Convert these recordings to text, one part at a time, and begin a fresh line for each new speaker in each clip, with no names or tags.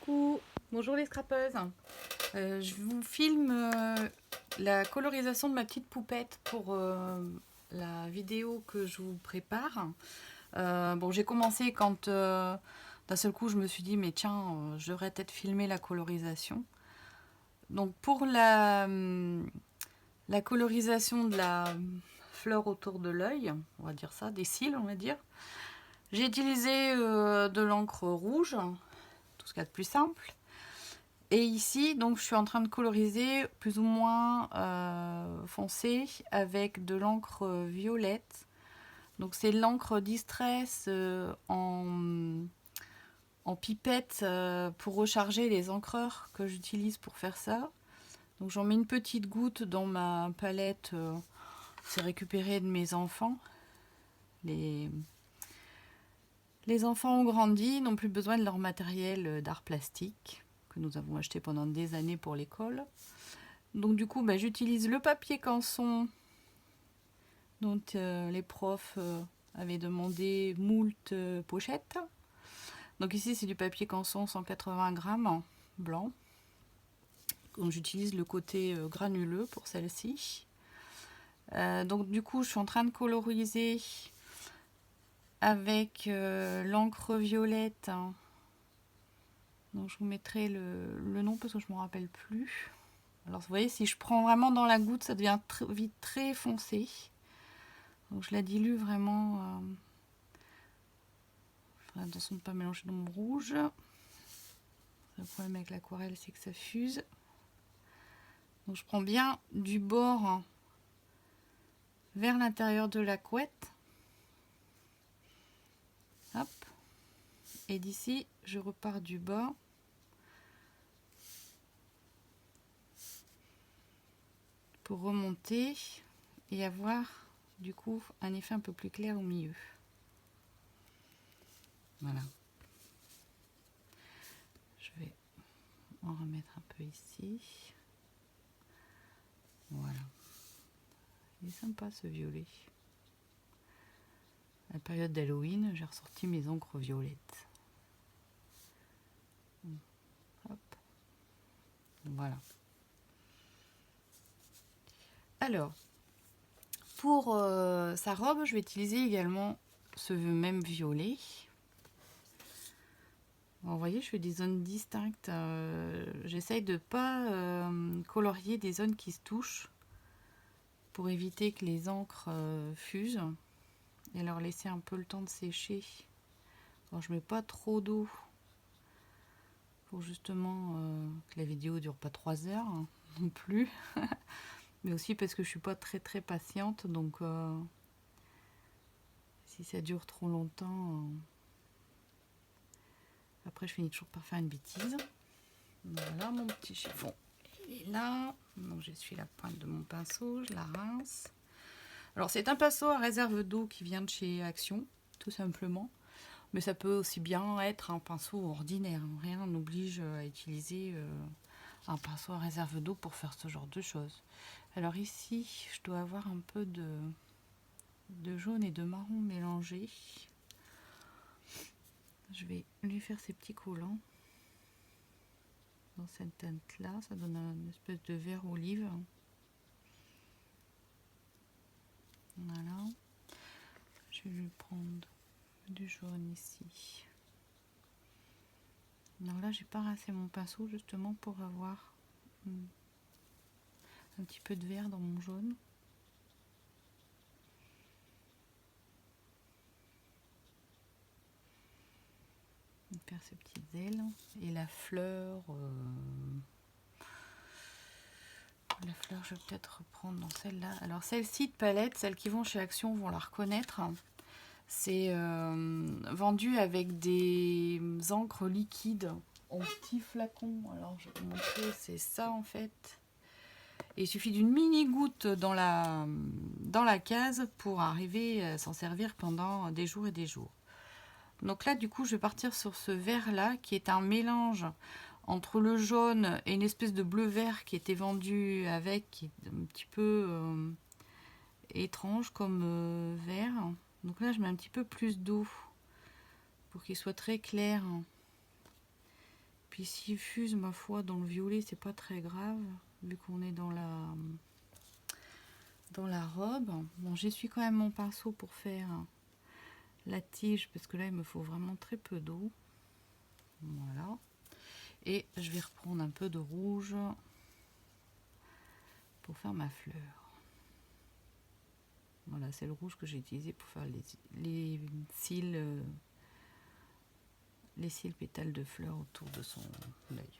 Coucou, bonjour les scrapeuses. Je vous filme la colorisation de ma petite poupette pour la vidéo que je vous prépare. Bon, j'ai commencé quand d'un seul coup je me suis dit mais tiens, je devrais peut-être filmer la colorisation. Donc pour la colorisation de la fleur autour de l'œil, on va dire ça, des cils on va dire, j'ai utilisé de l'encre rouge, tout ce qu'il y a de plus simple. Et ici, donc, je suis en train de coloriser plus ou moins foncé avec de l'encre violette. Donc, c'est de l'encre Distress en pipette pour recharger les encreurs que j'utilise pour faire ça. Donc, j'en mets une petite goutte dans ma palette. C'est récupéré de mes enfants. Les enfants ont grandi, n'ont plus besoin de leur matériel d'art plastique que nous avons acheté pendant des années pour l'école. Donc du coup, j'utilise le papier canson dont les profs avaient demandé moult pochettes. Donc ici, c'est du papier canson 180 grammes blanc. Donc j'utilise le côté granuleux pour celle-ci. Donc du coup, je suis en train de coloriser avec l'encre violette. Donc je vous mettrai le nom parce que je ne me rappelle plus. Alors vous voyez, si je prends vraiment dans la goutte, ça devient vite très foncé. Donc je la dilue vraiment. Attention de ne pas mélanger dans mon rouge. Le problème avec l'aquarelle, c'est que ça fuse. Donc je prends bien du bord vers l'intérieur de la couette. Hop. Et d'ici, je repars du bas. Pour remonter et avoir du coup un effet un peu plus clair au milieu. Voilà. Je vais en remettre un peu ici. Voilà. Il est sympa ce violet. À la période d'Halloween, j'ai ressorti mes encres violettes. Hop. Voilà. Alors, pour sa robe, je vais utiliser également ce même violet. Bon, vous voyez, je fais des zones distinctes. J'essaye de ne pas colorier des zones qui se touchent pour éviter que les encres fusent et leur laisser un peu le temps de sécher. Alors, je mets pas trop d'eau pour justement que la vidéo dure pas 3 heures non plus. Mais aussi parce que je suis pas très patiente, donc si ça dure trop longtemps, après je finis toujours par faire une bêtise. Voilà, mon petit chiffon, il est là. Donc j'essuie la pointe de mon pinceau, je la rince. Alors c'est un pinceau à réserve d'eau qui vient de chez Action, tout simplement. Mais ça peut aussi bien être un pinceau ordinaire. Rien n'oblige à utiliser un pinceau à réserve d'eau pour faire ce genre de choses. Alors ici, je dois avoir un peu de jaune et de marron mélangés. Je vais lui faire ces petits collants dans cette teinte là, ça donne une espèce de vert olive. Voilà, je vais lui prendre du jaune ici. Alors là, j'ai pas rincé mon pinceau justement pour avoir un petit peu de vert dans mon jaune. Faire ces petites ailes et la fleur. La fleur, je vais peut-être reprendre dans celle-là. Alors celle-ci de palette, celles qui vont chez Action vont la reconnaître. C'est vendu avec des encres liquides en petits flacons. Alors je vais vous montrer, c'est ça en fait. Et il suffit d'une mini goutte dans la case pour arriver à s'en servir pendant des jours et des jours. Donc là, du coup, je vais partir sur ce vert-là, qui est un mélange entre le jaune et une espèce de bleu-vert qui était vendu avec, qui est un petit peu étrange comme vert. Donc là, je mets un petit peu plus d'eau pour qu'il soit très clair. Puis s'il fuse, ma foi, dans le violet, c'est pas très grave, vu qu'on est dans la robe. Bon, j'essuie quand même mon pinceau pour faire la tige, parce que là, il me faut vraiment très peu d'eau. Voilà. Et je vais reprendre un peu de rouge pour faire ma fleur. Voilà, c'est le rouge que j'ai utilisé pour faire les cils pétales de fleurs autour de son œil.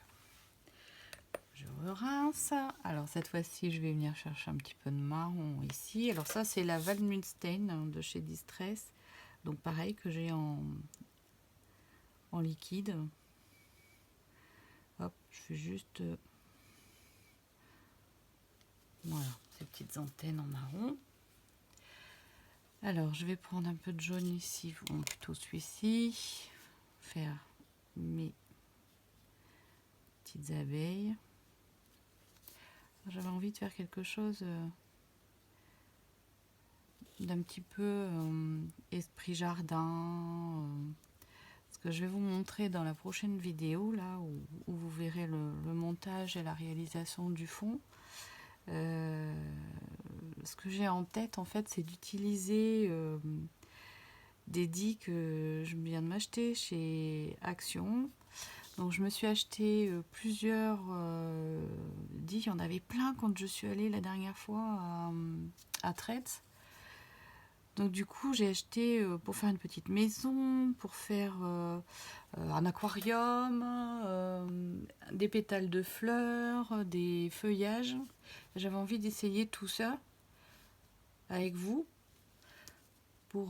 Je rince. Alors cette fois-ci, je vais venir chercher un petit peu de marron ici. Alors ça, c'est la Walmünstein de chez Distress. Donc pareil que j'ai en liquide. Hop, je fais juste voilà, ces petites antennes en marron. Alors je vais prendre un peu de jaune ici, bon, plutôt celui-ci, faire mes petites abeilles. J'avais envie de faire quelque chose d'un petit peu esprit jardin, ce que je vais vous montrer dans la prochaine vidéo, là où vous verrez le montage et la réalisation du fond. Ce que j'ai en tête, en fait, c'est d'utiliser des dits que je viens de m'acheter chez Action. Donc je me suis acheté plusieurs dits. Il y en avait plein quand je suis allée la dernière fois à Traite. Donc du coup, j'ai acheté pour faire une petite maison, pour faire un aquarium, des pétales de fleurs, des feuillages. J'avais envie d'essayer tout ça avec vous pour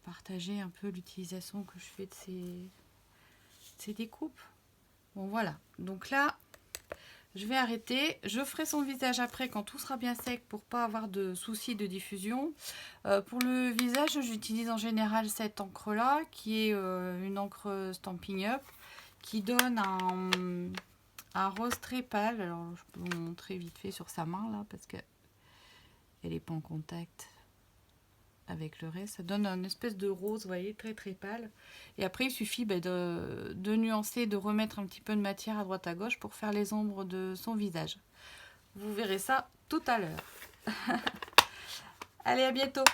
partager un peu l'utilisation que je fais de ces découpes. Bon voilà, donc là je vais arrêter, je ferai son visage après quand tout sera bien sec pour pas avoir de soucis de diffusion. Pour le visage, j'utilise en général cette encre là qui est une encre Stampin' Up qui donne un rose très pâle. Alors je peux vous montrer vite fait sur sa main là parce que elle n'est pas en contact avec le reste. Ça donne une espèce de rose, vous voyez, très très pâle. Et après, il suffit de nuancer, de remettre un petit peu de matière à droite à gauche pour faire les ombres de son visage. Vous verrez ça tout à l'heure. Allez, à bientôt!